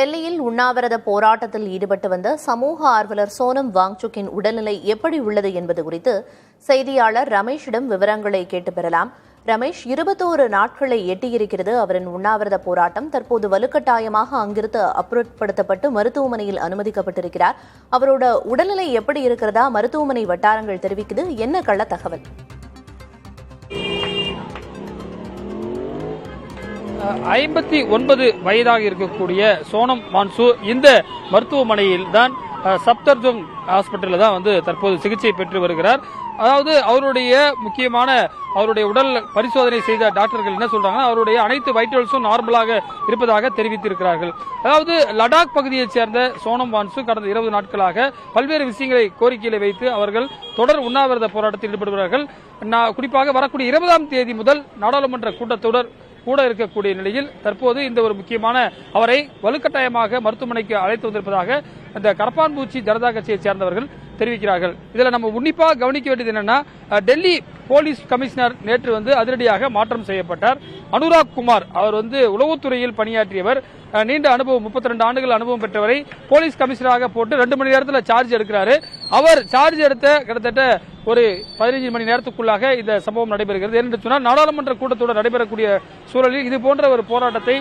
டெல்லியில் உண்ணாவிரத போராட்டத்தில் ஈடுபட்டு வந்த சமூக ஆர்வலர் சோனம் வாங்சுக்கின் உடல்நிலை எப்படி உள்ளது என்பது குறித்து செய்தியாளர் ரமேஷிடம் விவரங்களை கேட்டு பெறலாம். ரமேஷ், 21 நாட்களை எட்டியிருக்கிறது அவரின் உண்ணாவிரத போராட்டம். தற்போது வலுக்கட்டாயமாக அங்கிருந்து அப்புறப்படுத்தப்பட்டு மருத்துவமனையில் அனுமதிக்கப்பட்டிருக்கிறார். அவரோட உடல்நிலை எப்படி இருக்கிறதா மருத்துவமனை வட்டாரங்கள் தெரிவிக்குது? என்ன கள்ள தகவல்? 59 வயதாக இருக்கக்கூடிய சோனம் வாங்சு இந்த மருத்துவமனையில் தான் சப்தர்ஜங் ஹாஸ்பிட்டலில் தான் தற்போது சிகிச்சை பெற்று வருகிறார். அதாவது அவருடைய முக்கியமான அவருடைய உடல் பரிசோதனை செய்த டாக்டர்கள் என்ன சொல்றாங்கன்னா, அவருடைய அனைத்து வைட்டல்ஸும் நார்மலாக இருப்பதாக தெரிவித்திருக்கிறார்கள். அதாவது லடாக் பகுதியைச் சேர்ந்த சோனம் வாங்சு கடந்த 20 நாட்களாக பல்வேறு விஷயங்களை கோரிக்கையில வைத்து அவர்கள் தொடர் உண்ணாவிரத போராட்டத்தில் ஈடுபடுகிறார்கள். குறிப்பாக வரக்கூடிய 20ஆம் தேதி முதல் நாடாளுமன்ற கூட்டத்தொடர் கூட இருக்கக்கூடிய நிலையில் தற்போது இந்த ஒரு முக்கியமான அவரை வலுக்கட்டாயமாக மருத்துவமனைக்கு அழைத்து வந்திருப்பதாக அந்த கரப்பான்பூச்சி ஜனதா கட்சியை சேர்ந்தவர்கள் தெரிவிக்கிறார்கள். இதுல நம்ம உன்னிப்பாக கவனிக்க வேண்டியது என்னன்னா, டெல்லி போலீஸ் கமிஷனர் நேற்று அதிரடியாக மாற்றம் செய்யப்பட்டார். அனுராக் குமார் அவர் உளவுத்துறையில் பணியாற்றியவர், நீண்ட அனுபவம் 32 ஆண்டுகள் அனுபவம் பெற்றவரை போலீஸ் கமிஷனராக போட்டு 2 மணி நேரத்தில் சார்ஜ் எடுக்கிறாரு. அவர் சார்ஜ் எடுத்த கிட்டத்தட்ட ஒரு 15 மணி நேரத்துக்குள்ளாக இந்த சம்பவம் நடைபெறுகிறது. என்று சொன்னால் நாடாளுமன்ற கூட்டத்தொடர் நடைபெறக்கூடிய சூழலில் இது போன்ற ஒரு போராட்டத்தை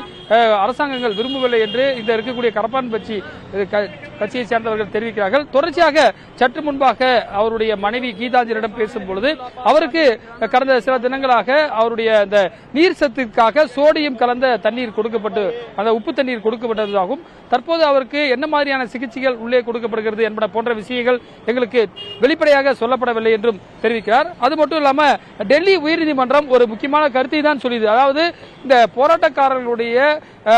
அரசாங்கங்கள் விரும்பவில்லை என்று இந்த இருக்கக்கூடிய கரப்பான் கட்சியை சேர்ந்தவர்கள் தெரிவிக்கிறார்கள். தொடர்ச்சியாக சற்று முன்பாக அவருடைய மனைவி கீதாஞ்சலிடம் பேசும்பொழுது அவருக்கு கடந்த சில தினங்களாக அவருடைய அந்த நீர் சத்துக்காக சோடியம் கலந்த தண்ணீர் கொடுக்கப்பட்டு அந்த உப்பு தண்ணீர் கொடுக்கப்பட்டதாகவும் தற்போது அவருக்கு என்ன மாதிரியான சிகிச்சைகள் உள்ளே கொடுக்கப்படுகிறது என்பன போன்ற விஷயங்கள் எங்களுக்கு வெளிப்படையாக சொல்லப்படவில்லை என்றும் தெரிவிக்கிறார். அது மட்டும் இல்லாம டெல்லி உயர்நீதிமன்றம் ஒரு முக்கியமான கருத்தை தான் சொல்லியது. அதாவது இந்த போராட்டக்காரர்களுடைய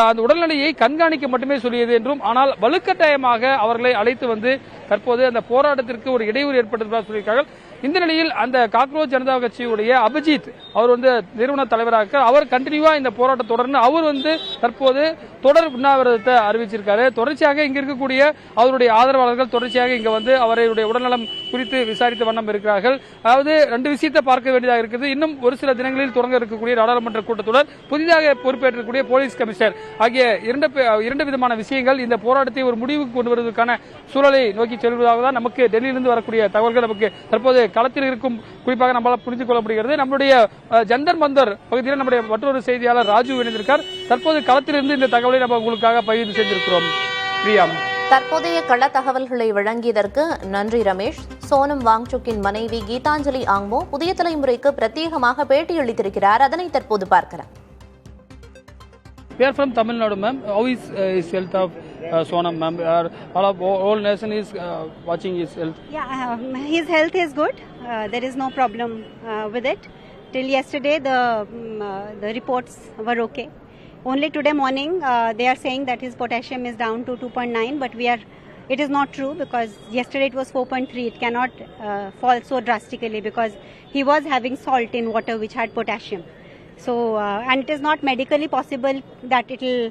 அந்த உடல்நிலையை கண்காணிக்க மட்டுமே சொல்லியது என்றும், ஆனால் வலுக்கட்டாயமாக அவர்களை அழைத்து தற்போது அந்த போராட்டத்திற்கு ஒரு இடையூறு ஏற்பட்டதாக சொல்லியிருக்கார்கள். இந்த நிலையில் அந்த காக்ரோச் ஜனதா கட்சியுடைய அபிஜித் அவர் நிறுவன தலைவராக அவர் கண்டினியூவா இந்த போராட்டம் தொடர்ந்து அவர் தற்போது தொடர் உண்ணாவிரதத்தை அறிவிச்சிருக்காரு. தொடர்ச்சியாக இங்க இருக்கக்கூடிய அவருடைய ஆதரவாளர்கள் தொடர்ச்சியாக இங்க அவருடைய உடல்நலம் குறித்து விசாரித்த வண்ணம் இருக்கிறார்கள். அதாவது 2 விஷயத்தை பார்க்க வேண்டியதாக இருக்குது. இன்னும் ஒரு சில தினங்களில் தொடங்க இருக்கக்கூடிய நாடாளுமன்ற கூட்டத்தொடர், புதிதாக பொறுப்பேற்றக்கூடிய போலீஸ் கமிஷனர் ஆகிய இரண்டு விதமான விஷயங்கள் இந்த போராட்டத்தை ஒரு முடிவுக்கு கொண்டு வருவதற்கான சூழலை நோக்கி செல்வதாக தான் நமக்கு டெல்லியிலிருந்து வரக்கூடிய தகவல்கள் நமக்கு தற்போது களத்தில் இருக்கும் குறிப்பாக நம்மளால் புரிந்து கொள்ள முடிகிறது. நம்முடைய ஜந்தர் மந்தர் பகுதியில் நம்முடைய மற்றொரு செய்தியாளர் ராஜு இணைந்திருக்கார். தற்போது களத்திலிருந்து இந்த தகவலை நம்ம உங்களுக்காக பகிர்ந்து செய்திருக்கிறோம். பிரியா, தற்போதைய கள தகவல்களை வழங்கியதற்கு நன்றி ரமேஷ். சோனம் வாங்சுக்கின் மனைவி கீதாஞ்சலி ஆங்மோ புதிய தலைமுறைக்கு பிரத்யேகமாக பேட்டியளித்திருக்கிறார். அதனை தற்போது பார்க்கலாம். We are from Tamil Nadu, ma'am. How is his health of Sonam, ma'am? All nation is watching his health. Yeah, his health is good. There is no problem with it. Till yesterday, the reports were okay. Only today morning, they are saying that his potassium is down to 2.9, but it is not true because yesterday it was 4.3. It cannot fall so drastically because he was having salt in water which had potassium. So, and it is not medically possible that it will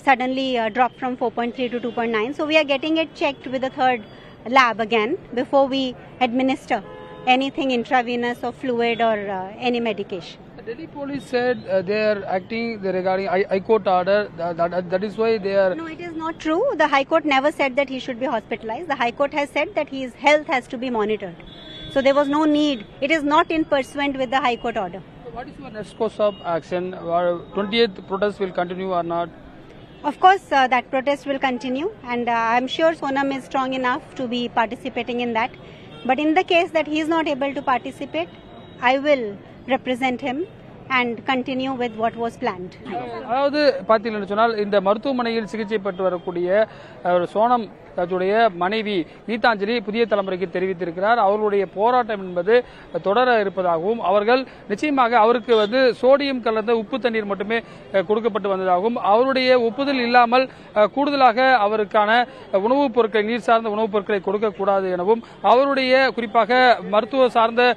suddenly drop from 4.3 to 2.9. So, we are getting it checked with the third lab again before we administer anything intravenous or fluid or any medication. The Delhi police said they are acting regarding High Court order. That is why they are. No, it is not true. The High Court never said that he should be hospitalized. The High Court has said that his health has to be monitored. So, there was no need. It is not in pursuant with the High Court order. What is your next course of action? 20th protest will continue or not? Of course, that protest will continue, and I'm sure Sonam is strong enough to be participating in that. But in the case that he is not able to participate, I will represent him and continue with what was planned. அதாவது பார்த்தீங்கன்னு சொன்னால் இந்த மருத்துவமனையில் சிகிச்சை பெற்று வரக்கூடிய சோனம் தன்னுடைய மனைவி கீதாஞ்சலி புதிய தலைமுறைக்கு தெரிவித்திருக்கிறார். அவர்களுடைய போராட்டம் என்பது தொடர இருப்பதாகவும் அவர்கள் நிச்சயமாக அவருக்கு சோடியம் கலந்த உப்பு தண்ணீர் மட்டுமே கொடுக்கப்பட்டு வந்ததாகவும் அவருடைய ஒப்புதல் இல்லாமல் கூடுதலாக அவருக்கான உணவுப் பொருட்களை நீர் சார்ந்த உணவுப் பொருட்களை கொடுக்கக்கூடாது எனவும் அவருடைய குறிப்பாக மருத்துவ சார்ந்த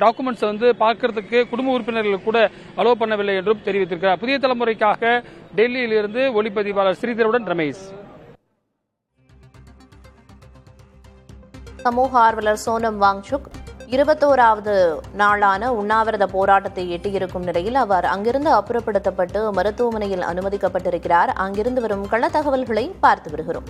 டாக்குமெண்ட்ஸ் பார்க்கறதுக்கு குடும்ப உறுப்பினர்கள் கூட அலோவ் பண்ணவில்லை என்றும் தெரிவித்திருக்கிறார். புதிய தலைமுறைக்காக டெல்லியிலிருந்து ஒளிப்பதிவாளர் ஸ்ரீதருடன் ரமேஷ். சமூக ஆர்வலர் சோனம் வாங்சுக் 21வது நாளான உண்ணாவிரத போராட்டத்தை எட்டியிருக்கும் நிலையில் அவர் அங்கிருந்து அப்புறப்படுத்தப்பட்டு மருத்துவமனையில் அனுமதிக்கப்பட்டிருக்கிறார். அங்கிருந்து வரும் கள தகவல்களை பார்த்து வருகிறோம்.